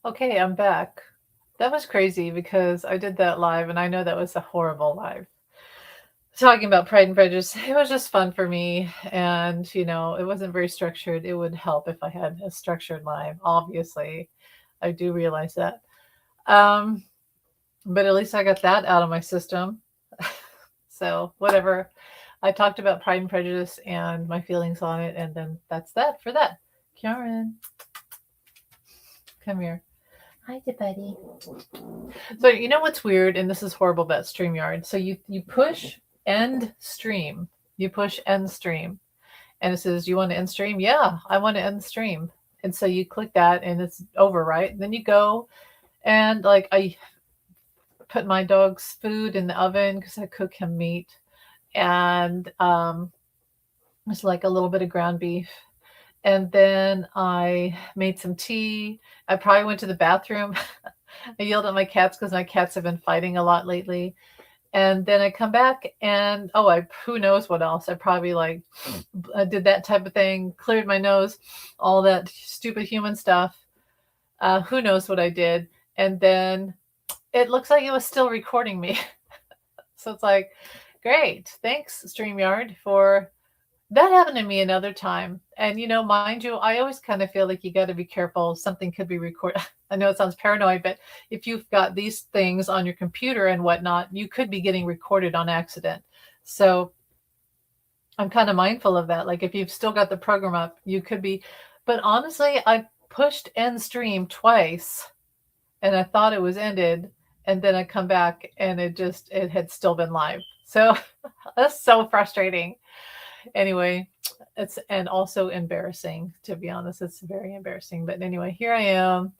Okay, I'm back. That was crazy because I did that live and I know that was a horrible live. Talking about Pride and Prejudice, it was just fun for me. And, it wasn't very structured. It would help if I had a structured live, obviously. I do realize that. Um, but at least I got that out of my system. So, whatever. I talked about Pride and Prejudice and my feelings on it, and then that's that for that. Karen, come here. Hi, buddy. So you know what's weird, and this is horrible about StreamYard. So you push end stream, you push end stream, and it says you want to end stream. Yeah, I want to end stream, and so you click that, and it's over, right? And then you go and like I put my dog's food in the oven because I cook him meat, and it's like a little bit of ground beef, and then I made some tea. I probably went to the bathroom. I yelled at my cats because my cats have been fighting a lot lately. And then I come back and I who knows what else. I probably like I did that type of thing, cleared my nose, all that stupid human stuff. Who knows what I did? And then it looks like it was still recording me. So it's like, great, thanks StreamYard for that. Happened to me another time. And mind you, I always kind of feel like you got to be careful. Something could be recorded. I know it sounds paranoid, but if you've got these things on your computer and whatnot, you could be getting recorded on accident. So I'm kind of mindful of that. Like if you've still got the program up, you could be. But honestly, I pushed end stream twice and I thought it was ended. And then I come back and it had still been live. So that's so frustrating. Anyway, it's and also embarrassing, to be honest. It's very embarrassing. But anyway, here I am.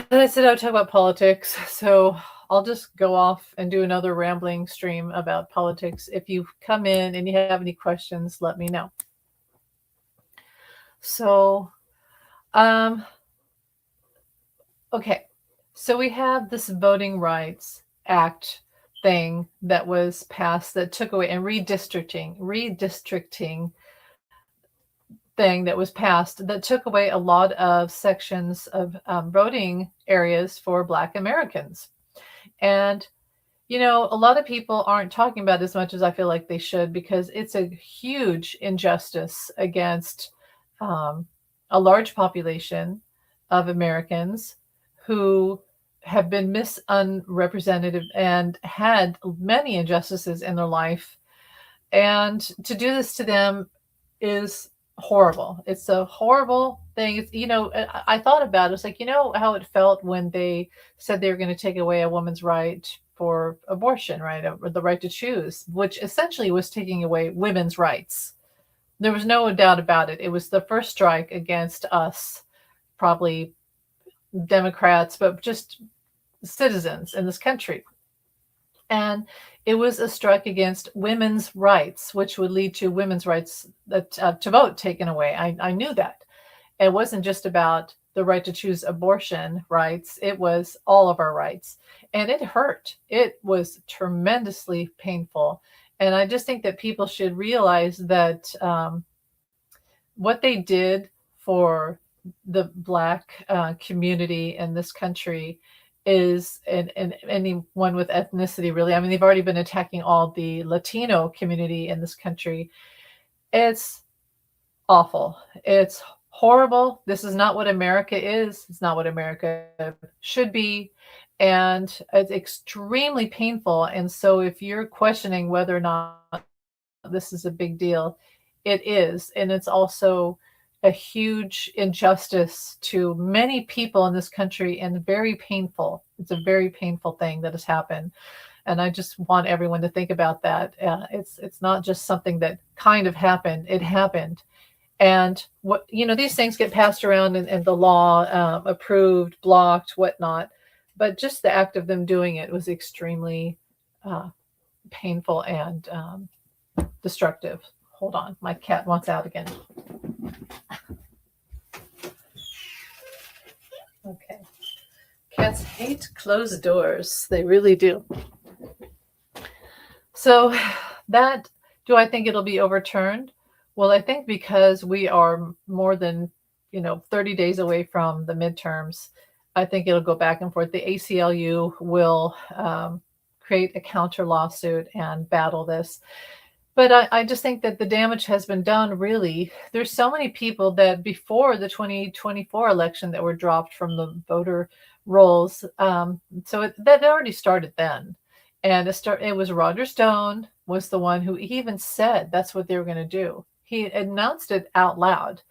And I said I would talk about politics. So I'll just go off and do another rambling stream about politics. If you come in and you have any questions, let me know. So, um, okay. So we have this Voting Rights Act thing that was passed that took away and redistricting thing that was passed that took away a lot of sections of voting areas for Black Americans. And, a lot of people aren't talking about it as much as I feel like they should because it's a huge injustice against um, a large population of Americans who have been misunrepresented and had many injustices in their life. And to do this to them is horrible. It's a horrible thing. I thought about it. It's like, how it felt when they said they were going to take away a woman's right for abortion, right? Or the right to choose, which essentially was taking away women's rights. There was no doubt about it. It was the first strike against us, probably Democrats, but just citizens in this country. And it was a strike against women's rights, which would lead to women's rights to vote taken away. I knew that. It wasn't just about the right to choose abortion rights, it was all of our rights. And it hurt. It was tremendously painful. And I just think that people should realize that what they did for the Black community in this country is and anyone with ethnicity, really. I mean, they've already been attacking all the Latino community in this country. It's awful. It's horrible. This is not what America is. It's not what America should be. And it's extremely painful. And so if you're questioning whether or not this is a big deal, it is. And it's also a huge injustice to many people in this country and very painful. It's a very painful thing that has happened. And I just want everyone to think about that. It's not just something that kind of happened. It happened. And what these things get passed around and the law approved, blocked, whatnot. But just the act of them doing it was extremely painful and destructive. Hold on, my cat wants out again. Okay. Cats hate closed doors. They really do. So that, do I think it'll be overturned? Well, I think because we are more than 30 days away from the midterms, I think it'll go back and forth. The ACLU will create a counter lawsuit and battle this. But I just think that the damage has been done, really. There's so many people that before the 2024 election that were dropped from the voter rolls. That already started then. And it was Roger Stone was the one who even said that's what they were going to do. He announced it out loud.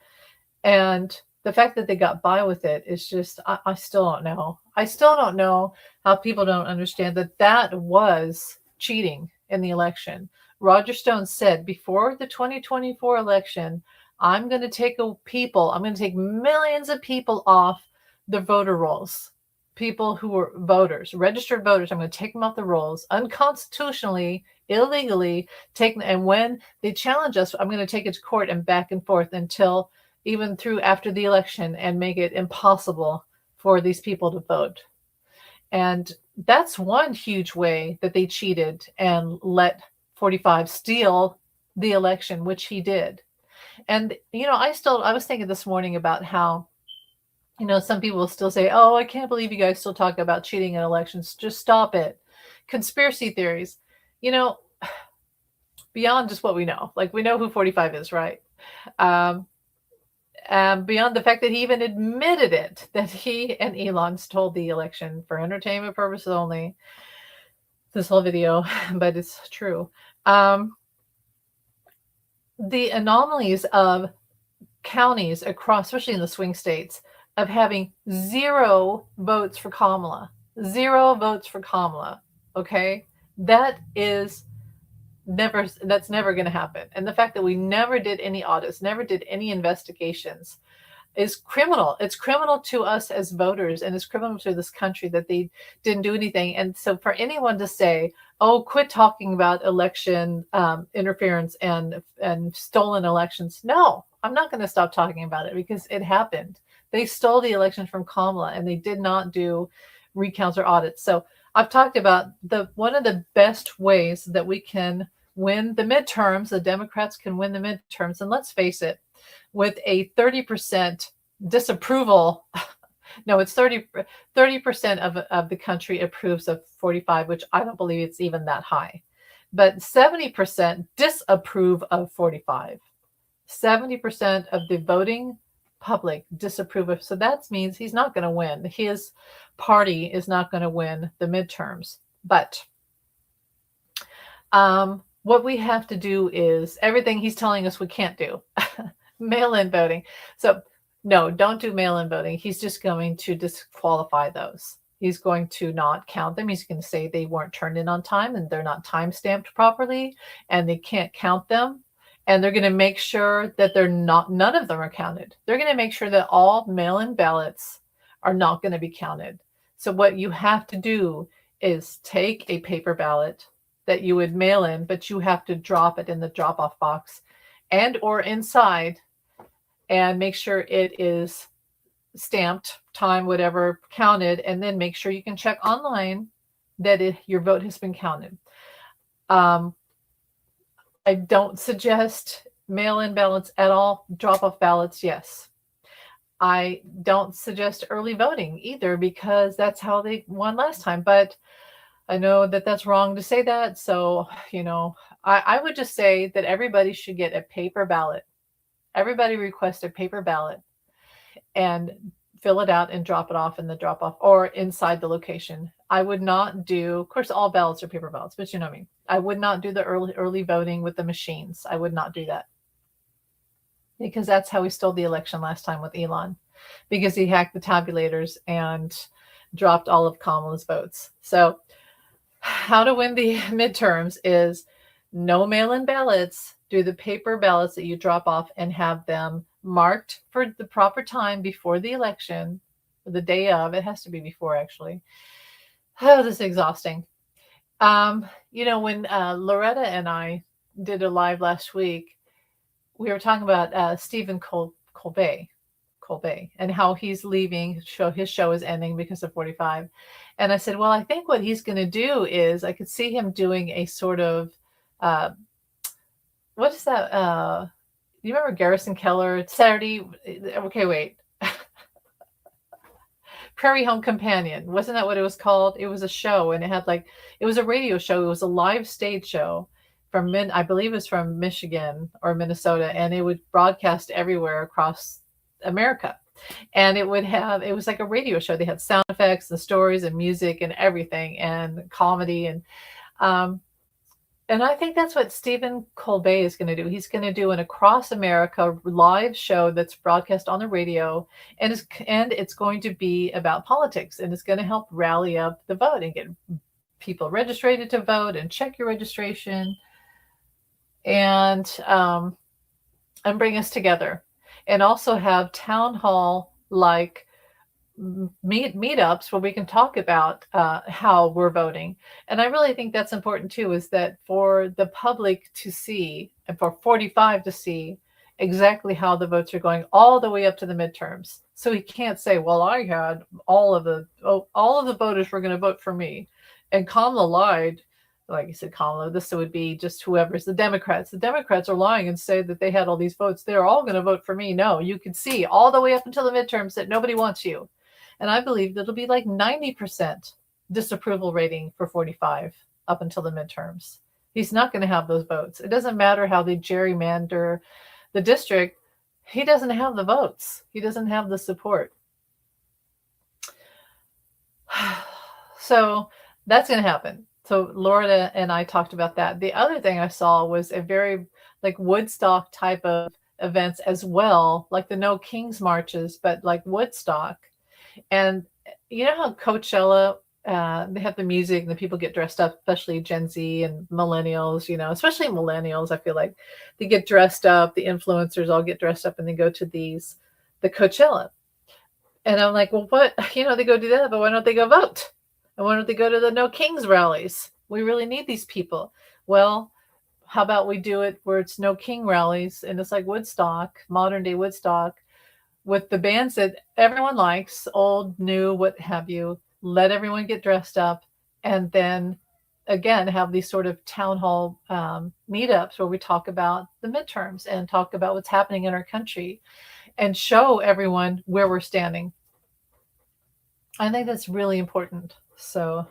And the fact that they got by with it is just, I still don't know. I still don't know how people don't understand that that was cheating in the election. Roger Stone said before the 2024 election, I'm going to take millions of people off the voter rolls. People who were voters, registered voters, I'm going to take them off the rolls unconstitutionally, illegally. And when they challenge us, I'm going to take it to court and back and forth until even through after the election and make it impossible for these people to vote. And that's one huge way that they cheated and let 45 steal the election, which he did. And, I was thinking this morning about how, some people will still say, oh, I can't believe you guys still talk about cheating in elections. Just stop it. Conspiracy theories, beyond just what we know, like we know who 45 is, right? Beyond the fact that he even admitted it, that he and Elon stole the election for entertainment purposes only. This whole video, but it's true. The anomalies of counties across, especially in the swing states, of having 0 votes for Kamala. 0 votes for Kamala. Okay? That's never going to happen. And the fact that we never did any audits, never did any investigations is criminal. It's criminal to us as voters, and it's criminal to this country that they didn't do anything. And so for anyone to say, oh, quit talking about election interference and stolen elections. No, I'm not going to stop talking about it because it happened. They stole the election from Kamala and they did not do recounts or audits. So I've talked about one of the best ways that we can win the midterms, the Democrats can win the midterms. And let's face it, with a 30% disapproval, no, it's 30% of the country approves of 45, which I don't believe it's even that high. But 70% disapprove of 45. 70% of the voting public disapprove of. So that means he's not going to win. His party is not going to win the midterms. But what we have to do is everything he's telling us we can't do. Mail-in voting. So no, don't do mail-in voting. He's just going to disqualify those. He's going to not count them. He's going to say they weren't turned in on time and they're not time-stamped properly and they can't count them. And they're going to make sure that none of them are counted. They're going to make sure that all mail-in ballots are not going to be counted. So what you have to do is take a paper ballot that you would mail in, but you have to drop it in the drop-off box and or inside and make sure it is stamped, time, whatever, counted, and then make sure you can check online that your vote has been counted. I don't suggest mail-in ballots at all. Drop-off ballots, yes. I don't suggest early voting either because that's how they won last time. But I know that that's wrong to say that. So, I would just say that everybody should get a paper ballot. Everybody request a paper ballot and fill it out and drop it off in the drop-off or inside the location. I would not do, of course, all ballots are paper ballots, but you know what I mean. I would not do the early voting with the machines. I would not do that because that's how we stole the election last time with Elon, because he hacked the tabulators and dropped all of Kamala's votes. So how to win the midterms is no mail-in ballots. Do the paper ballots that you drop off and have them marked for the proper time before the election, the day of. It has to be before, actually. Oh, this is exhausting. When Loretta and I did a live last week, we were talking about Stephen Colbert, and how he's leaving. His show is ending because of 45. And I said, well, I think what he's going to do is I could see him doing a sort of, what is that? You remember Garrison Keillor? Saturday. Okay, wait. Prairie Home Companion. Wasn't that what it was called? It was a show, and it was a radio show. It was a live stage show from I believe it was from Michigan or Minnesota, and it would broadcast everywhere across America. And it was like a radio show. They had sound effects and stories and music and everything and comedy um, and I think that's what Stephen Colbert is going to do. He's going to do an across America live show that's broadcast on the radio, and it's going to be about politics, and it's going to help rally up the vote and get people registered to vote and check your registration, and bring us together, and also have town hall like meetups where we can talk about how we're voting. And I really think that's important too, is that for the public to see and for 45 to see exactly how the votes are going all the way up to the midterms. So he can't say, well, I had all of the voters were going to vote for me. And Kamala lied. Like you said, Kamala, this would be just whoever's the Democrats. The Democrats are lying and say that they had all these votes. They're all going to vote for me. No, you can see all the way up until the midterms that nobody wants you. And I believe it'll be like 90% disapproval rating for 45 up until the midterms. He's not going to have those votes. It doesn't matter how they gerrymander the district. He doesn't have the votes. He doesn't have the support. So that's going to happen. So Laura and I talked about that. The other thing I saw was a very like Woodstock type of events as well, like the No Kings marches, but like Woodstock. And you know how Coachella, they have the music and the people get dressed up, especially Gen Z and millennials, especially millennials. I feel like they get dressed up. The influencers all get dressed up and they go to the Coachella. And I'm like, well, what, they go do that, but why don't they go vote? And why don't they go to the No Kings rallies? We really need these people. Well, how about we do it where it's No King rallies and it's like Woodstock, modern day Woodstock, with the bands that everyone likes, old, new, what have you. Let everyone get dressed up, and then again have these sort of town hall meetups where we talk about the midterms and talk about what's happening in our country and show everyone where we're standing. I think that's really important. So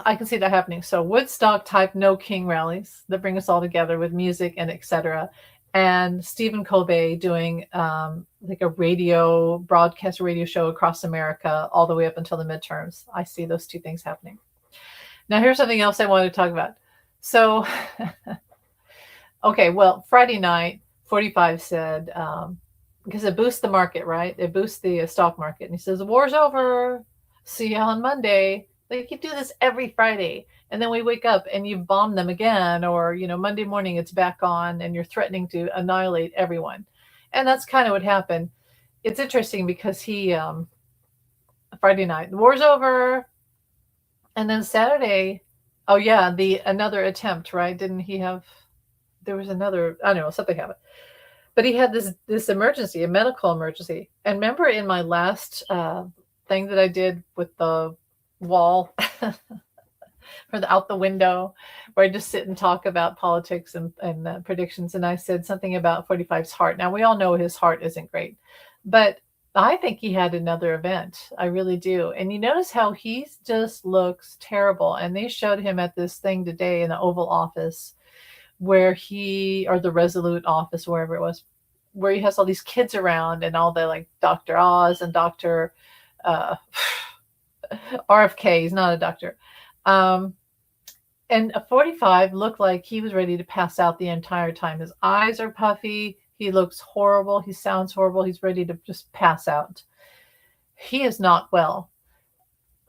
I can see that happening. So Woodstock type No King rallies that bring us all together with music and etc. And Stephen Colbert doing like a broadcast radio show across America all the way up until the midterms. I see those two things happening. Now here's something else I wanted to talk about. So, okay, well, Friday night, 45 said, because it boosts the market, right? It boosts the stock market. And he says, the war's over. See you on Monday. They keep doing this every Friday. And then we wake up and you bomb them again. Or, Monday morning it's back on and you're threatening to annihilate everyone. And that's kind of what happened. It's interesting because he, Friday night, the war's over. And then Saturday, oh yeah, another attempt, right? Didn't he have, there was another, I don't know, something happened. But he had this emergency, a medical emergency. And remember in my last thing that I did with the wall for out the window, where I just sit and talk about politics and predictions. And I said something about 45's heart. Now, we all know his heart isn't great, but I think he had another event. I really do. And you notice how he just looks terrible. And they showed him at this thing today in the Oval Office where or the Resolute office, wherever it was, where he has all these kids around and all the like Dr. Oz and Dr. RFK. He's not a doctor. And a 45 looked like he was ready to pass out the entire time. His eyes are puffy. He looks horrible. He sounds horrible. He's ready to just pass out. He is not well.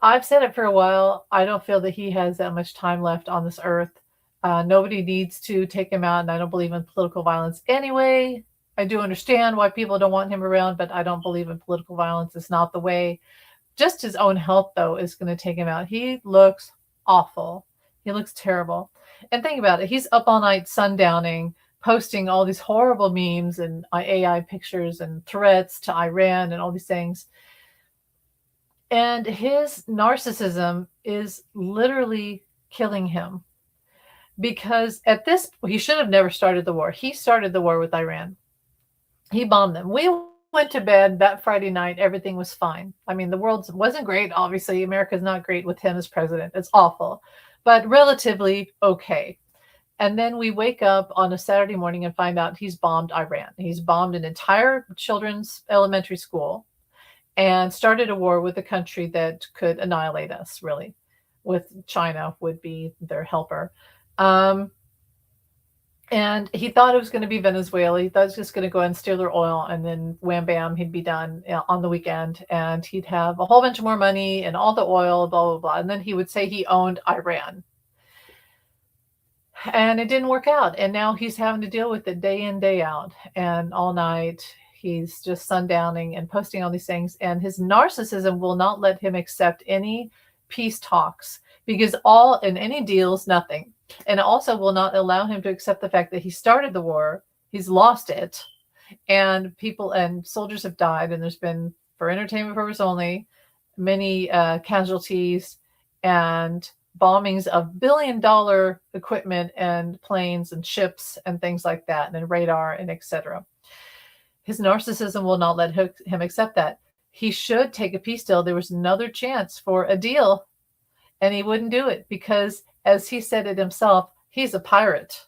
I've said it for a while. I don't feel that he has that much time left on this earth. Nobody needs to take him out, and I don't believe in political violence anyway. I do understand why people don't want him around, but I don't believe in political violence. It's not the way. Just his own health, though, is going to take him out. He looks awful. He looks terrible. And think about it. He's up all night sundowning, posting all these horrible memes and AI pictures and threats to Iran and all these things. And his narcissism is literally killing him. Because he should have never started the war. He started the war with Iran. He bombed them. We went to bed that Friday night. Everything was fine. I mean, the world wasn't great. Obviously, America's not great with him as president. It's awful, but relatively okay. And then we wake up on a Saturday morning and find out he's bombed Iran. He's bombed an entire children's elementary school and started a war with a country that could annihilate us, really, with China would be their helper. Um, and he thought it was going to be Venezuela. He thought it was just going to go and steal their oil, and then wham bam, he'd be done on the weekend, and he'd have a whole bunch of more money and all the oil, blah blah blah. And then he would say he owned Iran, and it didn't work out. And now he's having to deal with it day in day out, and all night he's just sundowning and posting all these things. And his narcissism will not let him accept any peace talks, because all in any deals, nothing. And it also will not allow him to accept the fact that he started the war, he's lost it, and people and soldiers have died, and there's been, for entertainment purposes only, many casualties and bombings of billion-dollar equipment and planes and ships and things like that, and radar and etc. His narcissism will not let him accept that. He should take a peace deal. There was another chance for a deal, and he wouldn't do it because, as he said it himself, he's a pirate.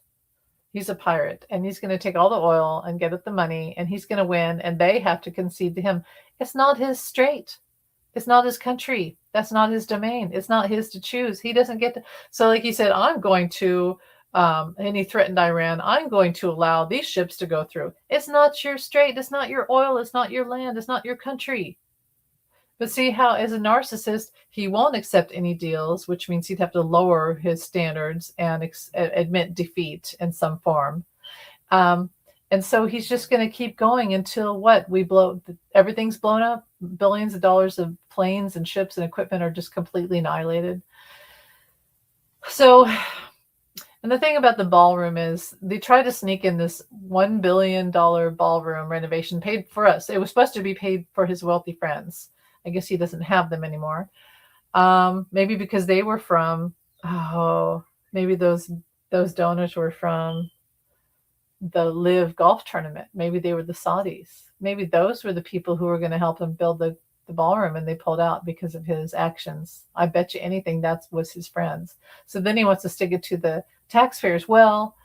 He's a pirate, and he's going to take all the oil and get at the money, and he's going to win, and they have to concede to him. It's not his strait. It's not his country. That's not his domain. It's not his to choose. He doesn't get to. So like he said, I'm going to, and he threatened Iran, I'm going to allow these ships to go through. It's not your strait. It's not your oil. It's not your land. It's not your country. But see how, as a narcissist, he won't accept any deals, which means he'd have to lower his standards and admit defeat in some form. And so he's just going to keep going until what? Everything's blown up. Billions of dollars of planes and ships and equipment are just completely annihilated. So, and the thing about the ballroom is they tried to sneak in this $1 billion ballroom renovation paid for us. It was supposed to be paid for his wealthy friends. I guess he doesn't have them anymore. Maybe because they were from, maybe those donors were from the Live golf tournament. Maybe they were the Saudis. Maybe those were the people who were going to help him build the ballroom, and they pulled out because of his actions. I bet you anything that was his friends. So then he wants to stick it to the taxpayers. Well,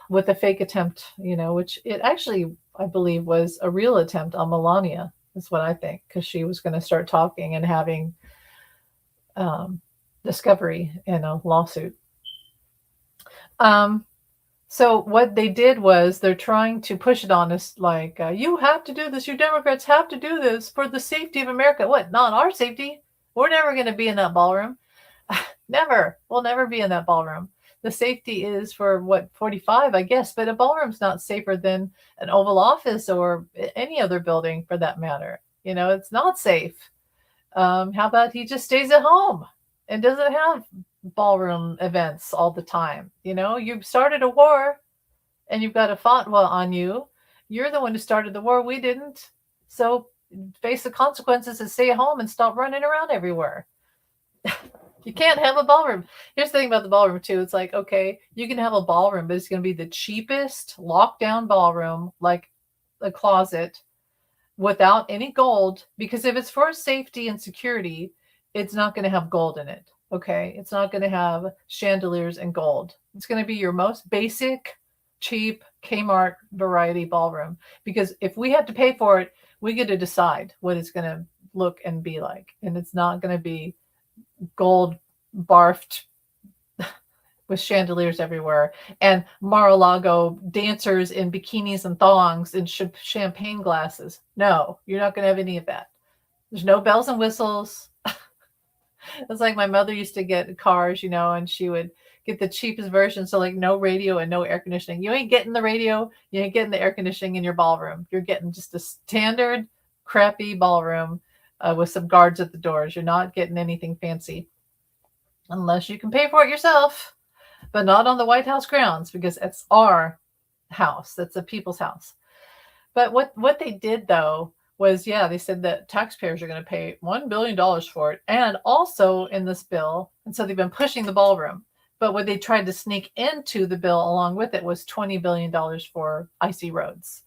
with a fake attempt, which it actually, I believe, was a real attempt on Melania. That's what I think, because she was going to start talking and having discovery in a lawsuit. So what they did was they're trying to push it on us like, you have to do this. You Democrats have to do this for the safety of America. What? Not our safety. We're never going to be in that ballroom. Never. We'll never be in that ballroom. The safety is for 45, I guess, but a ballroom's not safer than an Oval Office or any other building for that matter. It's not safe. How about he just stays at home and doesn't have ballroom events all the time? You've started a war and you've got a fatwa on you. You're the one who started the war. We didn't. So face the consequences and stay at home and stop running around everywhere. You can't have a ballroom. Here's the thing about the ballroom too. It's like, okay, you can have a ballroom, but it's going to be the cheapest lockdown ballroom, like a closet, without any gold, because if it's for safety and security, it's not going to have gold in it. Okay. It's not going to have chandeliers and gold. It's going to be your most basic, cheap Kmart variety ballroom, because if we have to pay for it, we get to decide what it's going to look and be like. And it's not going to be gold barfed with chandeliers everywhere and Mar-a-Lago dancers in bikinis and thongs and champagne glasses. No, you're not going to have any of that. There's no bells and whistles. It's like my mother used to get cars, and she would get the cheapest version. So like no radio and no air conditioning. You ain't getting the radio. You ain't getting the air conditioning in your ballroom. You're getting just a standard crappy ballroom with some guards at the doors. You're not getting anything fancy unless you can pay for it yourself, but not on the White House grounds, because it's our house. That's the people's house. But what they did though was, they said that taxpayers are going to pay $1 billion for it. And also in this bill, and so they've been pushing the ballroom, but what they tried to sneak into the bill along with it was $20 billion for icy roads.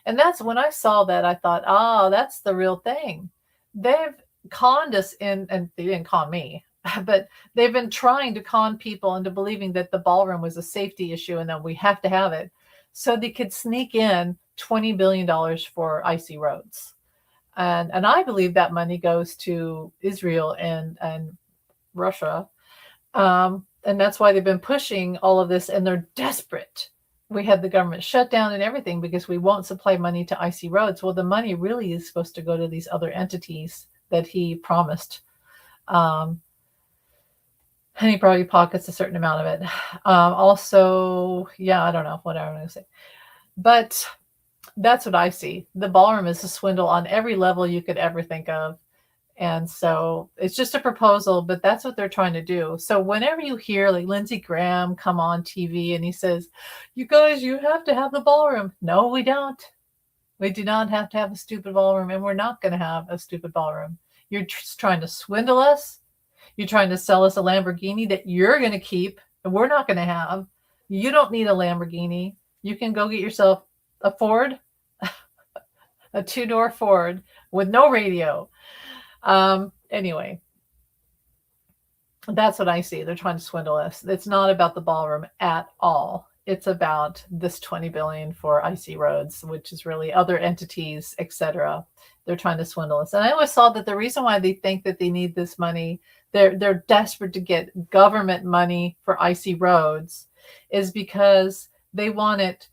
And that's when I saw that, I thought, oh, that's the real thing. They've conned us in, and they didn't con me, but they've been trying to con people into believing that the ballroom was a safety issue and that we have to have it so they could sneak in $20 billion for icy roads. And I believe that money goes to Israel and Russia. And that's why they've been pushing all of this, and they're desperate. We had the government shutdown and everything because we won't supply money to icy roads. Well, the money really is supposed to go to these other entities that he promised. And he probably pockets a certain amount of it. Also, yeah, I don't know what I'm going to say. But that's what I see. The ballroom is a swindle on every level you could ever think of. And so it's just a proposal, but that's what they're trying to do. So whenever you hear like Lindsey Graham come on TV and he says, you guys, you have to have the ballroom. No, we don't. We do not have to have a stupid ballroom, and we're not going to have a stupid ballroom. You're trying to swindle us. You're trying to sell us a Lamborghini that you're going to keep and we're not going to have. You don't need a Lamborghini. You can go get yourself a Ford, a 2-door Ford with no radio. Anyway, that's what I see. They're trying to swindle us. It's not about the ballroom at all. It's about this 20 billion for icy roads, which is really other entities, etc. They're trying to swindle us. And I always saw that the reason why they think that they need this money, they're desperate to get government money for icy roads, is because they want it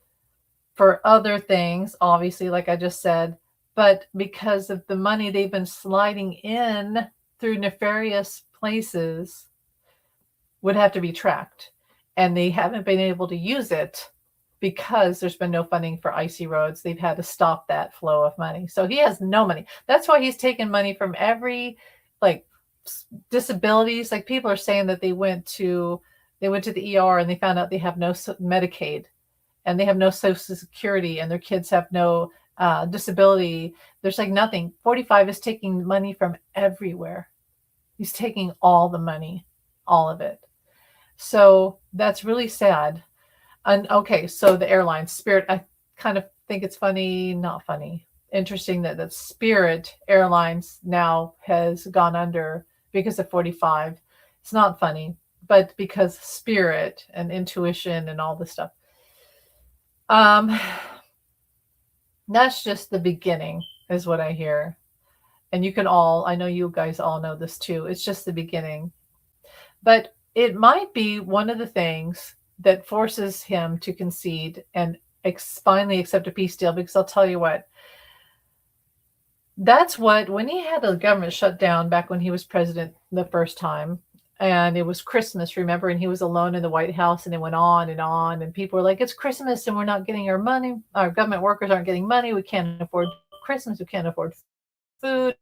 for other things, obviously, like I just said, but because of the money they've been sliding in through nefarious places would have to be tracked. And they haven't been able to use it because there's been no funding for icy roads. They've had to stop that flow of money. So he has no money. That's why he's taken money from every, like, disabilities. Like, people are saying that they went to the ER and they found out they have no Medicaid and they have no Social Security and their kids have no disability. There's like nothing. 45 is taking money from everywhere. He's taking all the money, all of it. So that's really sad. And okay, so the airline Spirit, I kind of think it's funny, not funny, interesting that Spirit Airlines now has gone under because of 45. It's not funny, but because Spirit and intuition and all this stuff. That's just the beginning, is what I hear. And you can all, I know you guys all know this too. It's just the beginning. But it might be one of the things that forces him to concede and finally accept a peace deal, because I'll tell you what, that's what, when he had the government shut down back when he was president the first time, and it was Christmas, remember, and he was alone in the White House, and it went on, and people were like, it's Christmas and we're not getting our money. Our government workers aren't getting money. We can't afford Christmas. We can't afford food.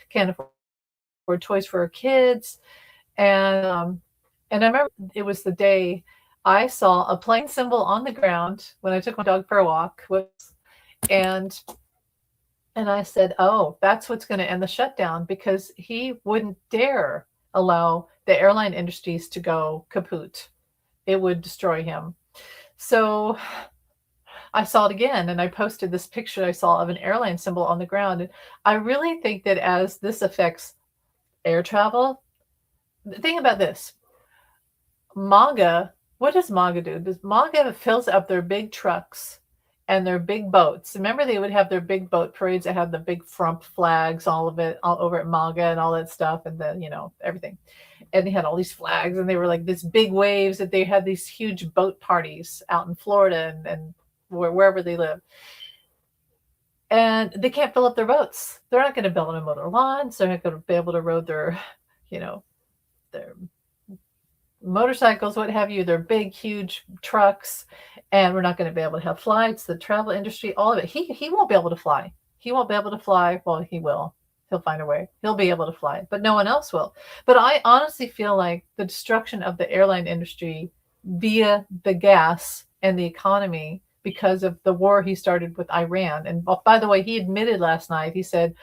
Can't afford toys for our kids. And I remember it was the day I saw a plane symbol on the ground when I took my dog for a walk. And I said, oh, that's what's going to end the shutdown, because he wouldn't dare allow the airline industries to go kaput. It would destroy him. So I saw it again, and I posted this picture I saw of an airline symbol on the ground. And I really think that as this affects air travel, think about this. MAGA, what does MAGA do? Does MAGA fills up their big trucks and their big boats? Remember, they would have their big boat parades that had the big frump flags, all of it, all over at MAGA and all that stuff, and then, everything. And they had all these flags, and they were like this big waves, that they had these huge boat parties out in Florida and wherever they live. And they can't fill up their boats. They're not going to build them motor lawns. They're not going to be able to road their motorcycles, what have you, their big, huge trucks. And we're not going to be able to have flights, the travel industry, all of it. He won't be able to fly. He won't be able to fly. Well, he will. He'll find a way. He'll be able to fly, but no one else will. But I honestly feel like the destruction of the airline industry via the gas and the economy, because of the war he started with Iran. And by the way, he admitted last night, he said,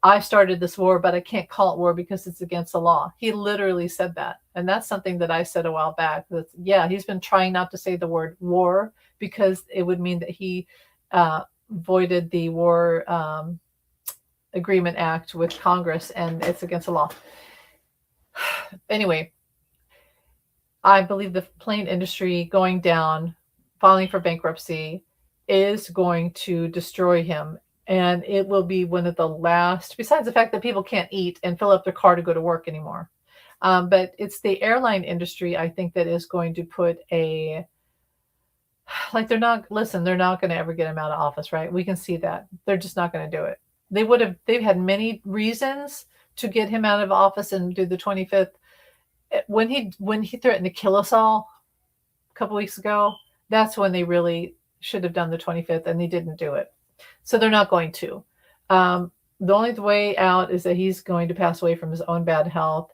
I started this war, but I can't call it war because it's against the law. He literally said that. And that's something that I said a while back. Yeah, he's been trying not to say the word war because it would mean that he voided the War Agreement Act with Congress, and it's against the law. Anyway, I believe the plane industry going down, filing for bankruptcy, is going to destroy him. And it will be one of the last, besides the fact that people can't eat and fill up their car to go to work anymore. But it's the airline industry, I think, that is going to put they're not going to ever get him out of office, right? We can see that. They're just not going to do it. They've had many reasons to get him out of office and do the 25th. When he threatened to kill us all a couple weeks ago, that's when they really should have done the 25th, and they didn't do it. So they're not going to. The only way out is that he's going to pass away from his own bad health,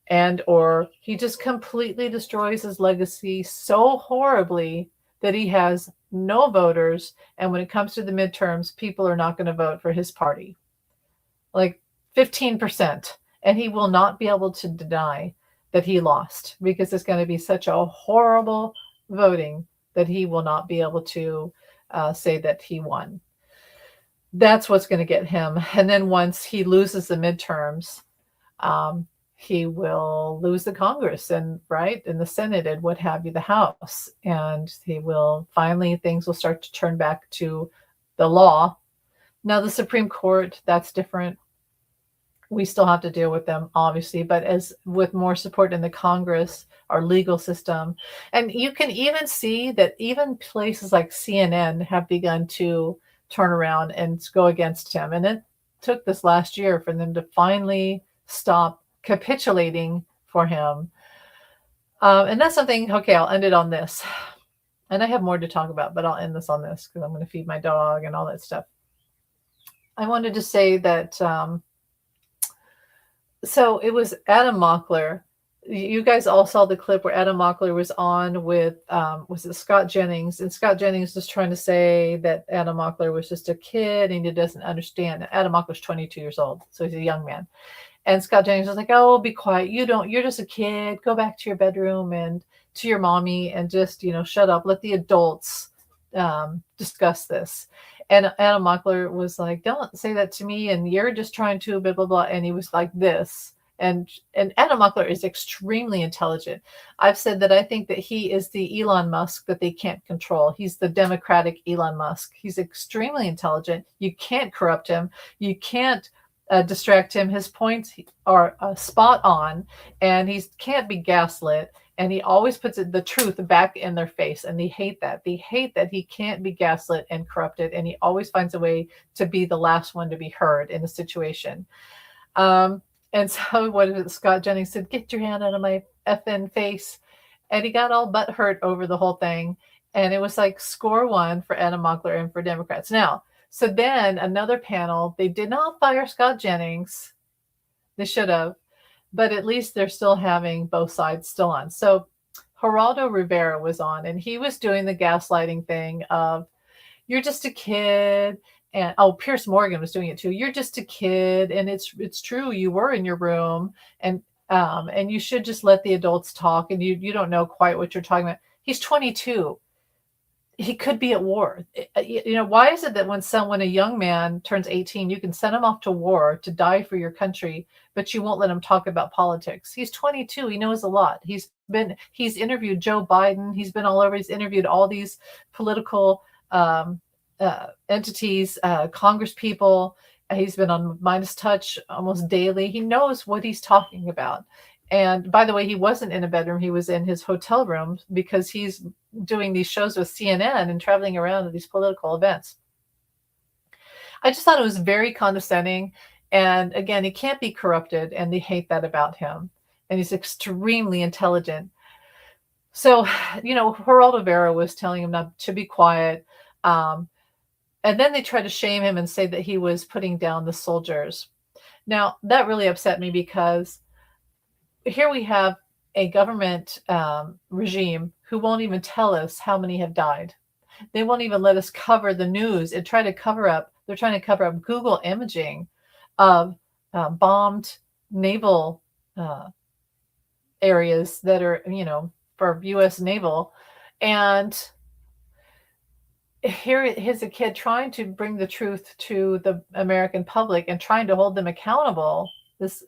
and or he just completely destroys his legacy so horribly that he has no voters, and when it comes to the midterms, people are not going to vote for his party. Like 15%. And he will not be able to deny that he lost, because it's going to be such a horrible voting that he will not be able to say that he won. That's what's going to get him. And then once he loses the midterms, he will lose the Congress and the Senate and what have you, the House. And things will start to turn back to the law. Now the Supreme Court, that's different. We still have to deal with them, obviously, but as with more support in the Congress, our legal system. And you can even see that even places like CNN have begun to turn around and go against him. And it took this last year for them to finally stop capitulating for him. And that's something, okay, I'll end it on this. And I have more to talk about, but I'll end this on this because I'm going to feed my dog and all that stuff. I wanted to say that, so it was Adam Mockler. You guys all saw the clip where Adam Mockler was on with, was it Scott Jennings? And Scott Jennings was trying to say that Adam Mockler was just a kid and he doesn't understand. Adam Mockler's 22 years old, so he's a young man. And Scott Jennings was like, oh, be quiet. You're just a kid. Go back to your bedroom and to your mommy and just, shut up. Let the adults discuss this. And Adam Mockler was like, don't say that to me. And you're just trying to blah, blah, blah. And he was like this. And Adam Mockler is extremely intelligent. I've said that I think that he is the Elon Musk that they can't control. He's the Democratic Elon Musk. He's extremely intelligent. You can't corrupt him. You can't distract him. His points are spot on, and he can't be gaslit. And he always puts the truth back in their face, and they hate that. They hate that he can't be gaslit and corrupted, and he always finds a way to be the last one to be heard in a situation. And so what is it? Scott Jennings said, get your hand out of my effing face. And he got all butthurt over the whole thing. And it was like score one for Adam Mockler and for Democrats. Now, so then another panel, they did not fire Scott Jennings. They should have. But at least they're still having both sides still on. So Geraldo Rivera was on, and he was doing the gaslighting thing of, you're just a kid. And Piers Morgan was doing it too. You're just a kid, and it's true. You were in your room, and you should just let the adults talk. And you don't know quite what you're talking about. He's 22. He could be at war. Why is it that when a young man turns 18, you can send him off to war to die for your country, but you won't let him talk about politics? He's 22. He knows a lot. He's interviewed Joe Biden. He's been all over. He's interviewed all these political entities, Congress people. He's been on Midas Touch almost daily. He knows what he's talking about. And by the way, he wasn't in a bedroom. He was in his hotel room because he's doing these shows with CNN and traveling around to these political events. I just thought it was very condescending. And again, he can't be corrupted, and they hate that about him. And he's extremely intelligent. So, Geraldo Rivera was telling him not to be quiet. And then they tried to shame him and say that he was putting down the soldiers. Now, that really upset me because here we have a government regime who won't even tell us how many have died. They won't even let us cover the news and try to cover up. They're trying to cover up Google imaging of bombed naval areas that are, for U.S. naval. And here is a kid trying to bring the truth to the American public and trying to hold them accountable, this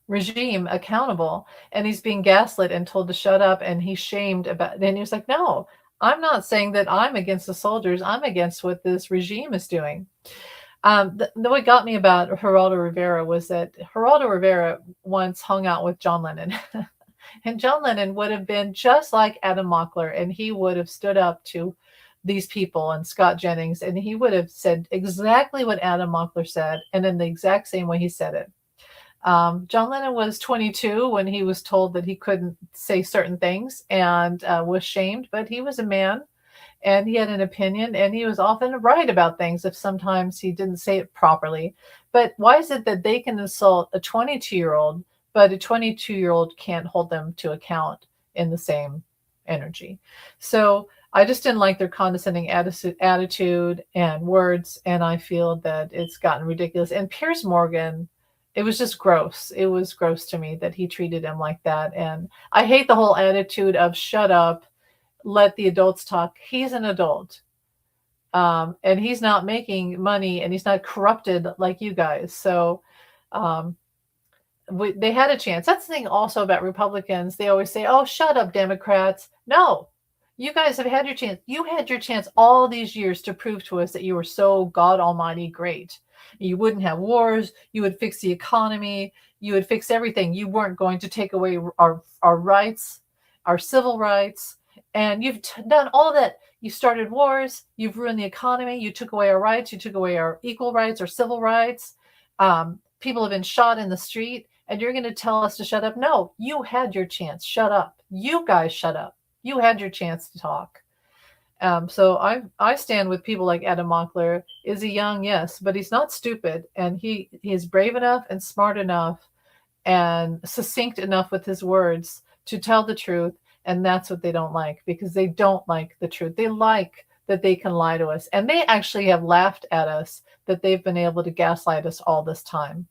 regime accountable, and he's being gaslit and told to shut up, and he's shamed about, and he was like, no, I'm not saying that I'm against the soldiers, I'm against what this regime is doing. What got me about Geraldo Rivera was that Geraldo Rivera once hung out with John Lennon. And John Lennon would have been just like Adam Mockler, and he would have stood up to these people and Scott Jennings, and he would have said exactly what Adam Mockler said, and in the exact same way he said it. John Lennon was 22 when he was told that he couldn't say certain things and was shamed, but he was a man and he had an opinion, and he was often right about things if sometimes he didn't say it properly. But why is it that they can insult a 22-year-old, but a 22-year-old can't hold them to account in the same energy? So I just didn't like their condescending attitude and words, and I feel that it's gotten ridiculous. And Piers Morgan, it was just gross. It was gross to me that he treated him like that. And I hate the whole attitude of shut up, let the adults talk. He's an adult. And he's not making money, and he's not corrupted like you guys. So um, they had a chance. That's the thing also about Republicans. They always say, oh, shut up, Democrats. No, you guys have had your chance. You had your chance all these years to prove to us that you were so God Almighty great. You wouldn't have wars. You would fix the economy. You would fix everything. You weren't going to take away our rights, our civil rights. And you've done all that. You started wars. You've ruined the economy. You took away our rights. You took away our equal rights, our civil rights. People have been shot in the street. And you're going to tell us to shut up? No, you had your chance. Shut up. You guys shut up. You had your chance to talk. So I stand with people like Adam Mockler. Is he young? Yes, but he's not stupid, and he is brave enough and smart enough and succinct enough with his words to tell the truth. And that's what they don't like, because they don't like the truth. They like that they can lie to us, and they actually have laughed at us that they've been able to gaslight us all this time.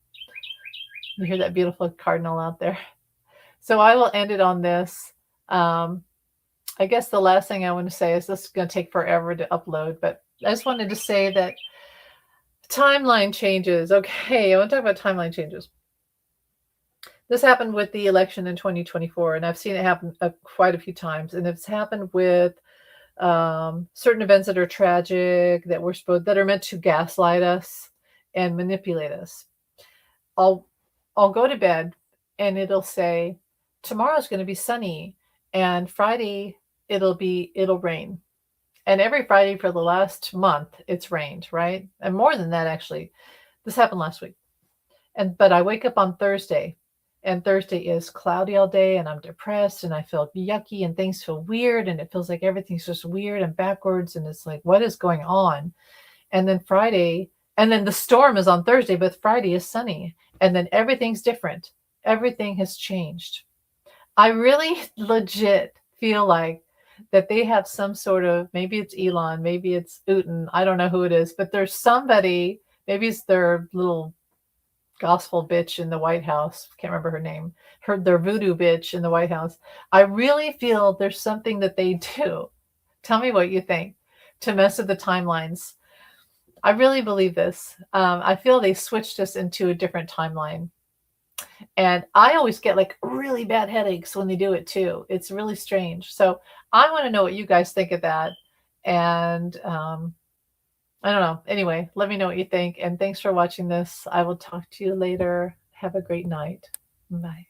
You hear that beautiful cardinal out there? So I will end it on this. I guess the last thing I want to say is this is going to take forever to upload, but I just wanted to say that timeline changes. Okay, I want to talk about timeline changes. This happened with the election in 2024, and I've seen it happen quite a few times, and it's happened with certain events that are tragic, that are meant to gaslight us and manipulate us. I'll go to bed, and it'll say tomorrow's going to be sunny, and Friday it'll rain. And every Friday for the last month it's rained, right? And more than that, actually. This happened last week. But I wake up on Thursday, and Thursday is cloudy all day, and I'm depressed, and I feel yucky, and things feel weird, and it feels like everything's just weird and backwards, and it's like, what is going on? And then the storm is on Thursday, but Friday is sunny, and then everything's different. Everything has changed. I really legit feel like that they have some sort of, maybe it's Elon, maybe it's Putin, I don't know who it is, but there's somebody, maybe it's their little gospel bitch in the White House. Can't remember her name. Their voodoo bitch in the White House. I really feel there's something that they do. Tell me what you think, to mess with the timelines. I really believe this. I feel they switched us into a different timeline. And I always get like really bad headaches when they do it too. It's really strange. So I want to know what you guys think of that. And I don't know. Anyway, let me know what you think. And thanks for watching this. I will talk to you later. Have a great night. Bye.